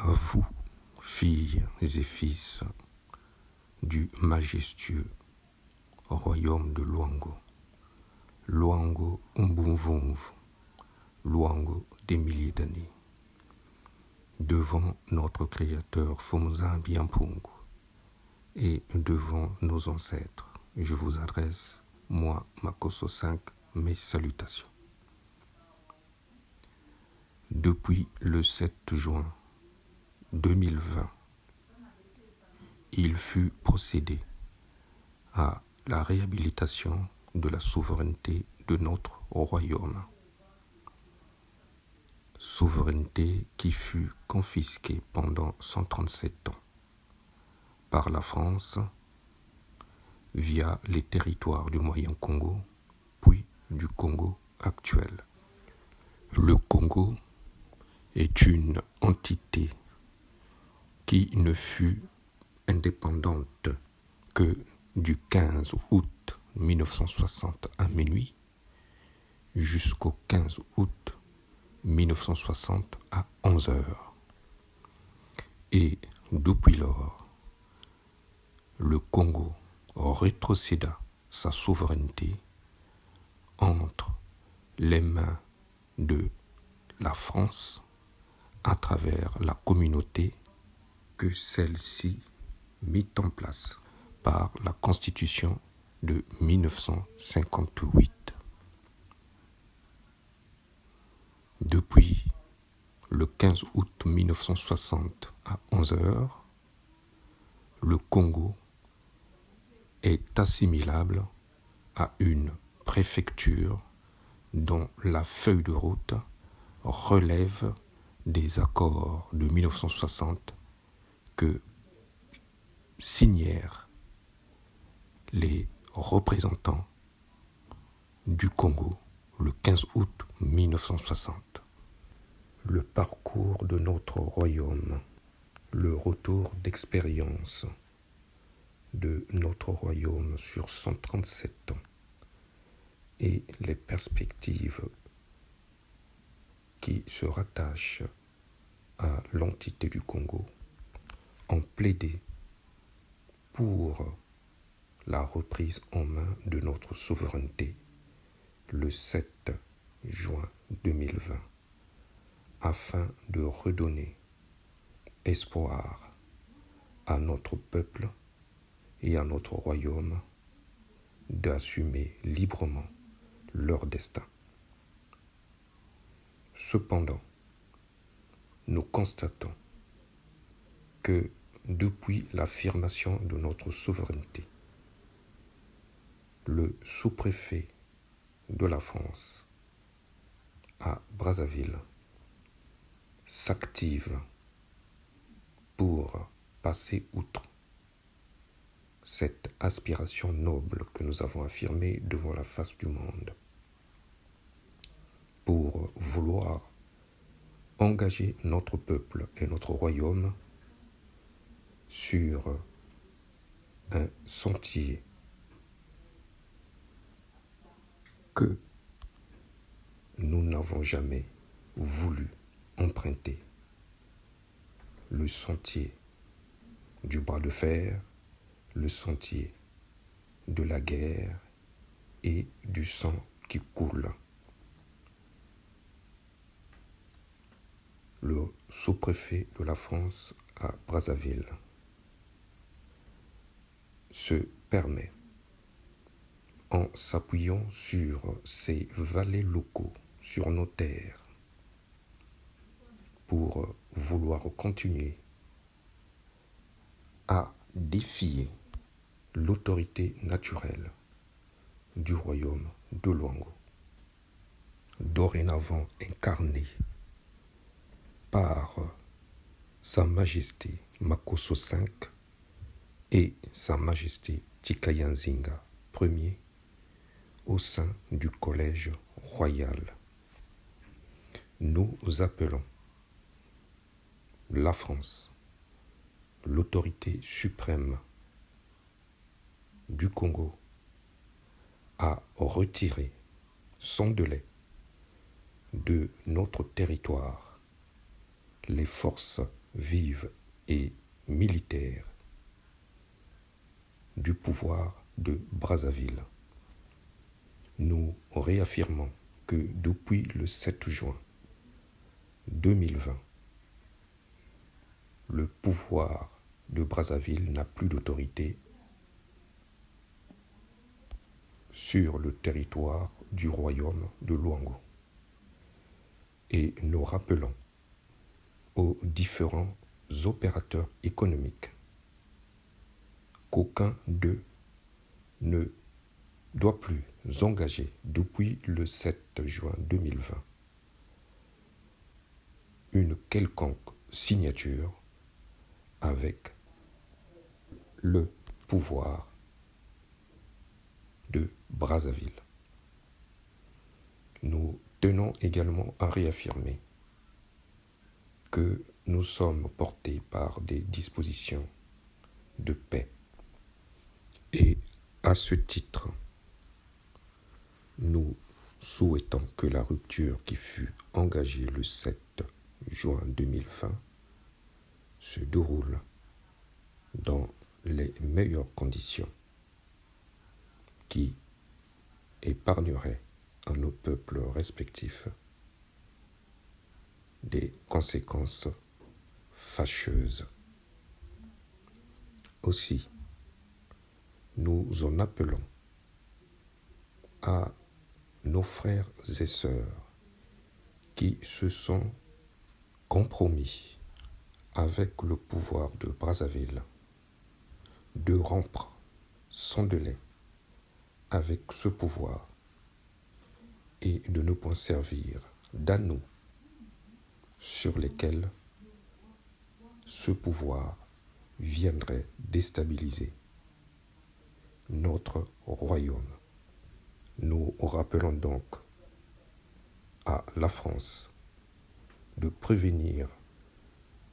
À vous, filles et fils du majestueux royaume de Luango, Luango Umbumvumvu, Luango des milliers d'années, devant notre Créateur Fumzambi Ampungu et devant nos ancêtres, je vous adresse, moi, Makosso 5, mes salutations. Depuis le 7 juin 2020, il fut procédé à la réhabilitation de la souveraineté de notre royaume. Souveraineté qui fut confisquée pendant 137 ans par la France via les territoires du Moyen-Congo, puis du Congo actuel. Le Congo est une entité qui ne fut indépendante que du 15 août 1960 à minuit jusqu'au 15 août 1960 à 11 heures. Et depuis lors, le Congo rétrocéda sa souveraineté entre les mains de la France à travers la communauté que celle-ci mit en place par la Constitution de 1958. Depuis le 15 août 1960 à 11 heures, le Congo est assimilable à une préfecture dont la feuille de route relève des accords de 1960 que signèrent les représentants du Congo le 15 août 1960. Le parcours de notre royaume, le retour d'expérience de notre royaume sur 137 ans et les perspectives qui se rattachent à l'entité du Congo ont plaidé pour la reprise en main de notre souveraineté le 7 juin 2020 afin de redonner espoir à notre peuple et à notre royaume d'assumer librement leur destin. Cependant, nous constatons que depuis l'affirmation de notre souveraineté, le sous-préfet de la France à Brazzaville s'active pour passer outre cette aspiration noble que nous avons affirmée devant la face du monde, pour vouloir engager notre peuple et notre royaume sur un sentier que nous n'avons jamais voulu emprunter, le sentier du bras de fer, le sentier de la guerre et du sang qui coule. Le sous-préfet de la France à Brazzaville se permet, en s'appuyant sur ses valets locaux, sur nos terres, pour vouloir continuer à défier l'autorité naturelle du royaume de Luango, dorénavant incarné par Sa Majesté Makosso V et Sa Majesté Tikaya Nzinga Ier au sein du collège royal. Nous appelons la France, l'autorité suprême du Congo, à retirer sans délai de notre territoire les forces vive et militaire du pouvoir de Brazzaville. Nous réaffirmons que depuis le 7 juin 2020, le pouvoir de Brazzaville n'a plus d'autorité sur le territoire du royaume de Luango. Et nous rappelons aux différents opérateurs économiques qu'aucun d'eux ne doit plus engager depuis le 7 juin 2020 une quelconque signature avec le pouvoir de Brazzaville. Nous tenons également à réaffirmer que nous sommes portés par des dispositions de paix. Et à ce titre, nous souhaitons que la rupture qui fut engagée le 7 juin 2020 se déroule dans les meilleures conditions qui épargneraient à nos peuples respectifs des conséquences fâcheuses. Aussi, nous en appelons à nos frères et sœurs qui se sont compromis avec le pouvoir de Brazzaville de rompre sans délai avec ce pouvoir et de ne point servir d'anneaux sur lesquels ce pouvoir viendrait déstabiliser notre royaume. Nous rappelons donc à la France de prévenir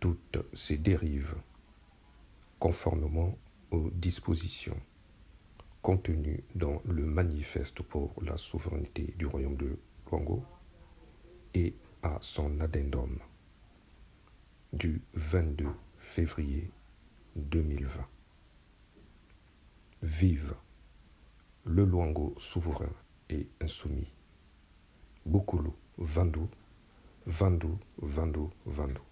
toutes ces dérives conformément aux dispositions contenues dans le manifeste pour la souveraineté du royaume de Luango et à son addendum du 22 février 2020. Vive le Luango souverain et insoumis. Bukulu, Vandu, Vandu, Vandu, Vandu.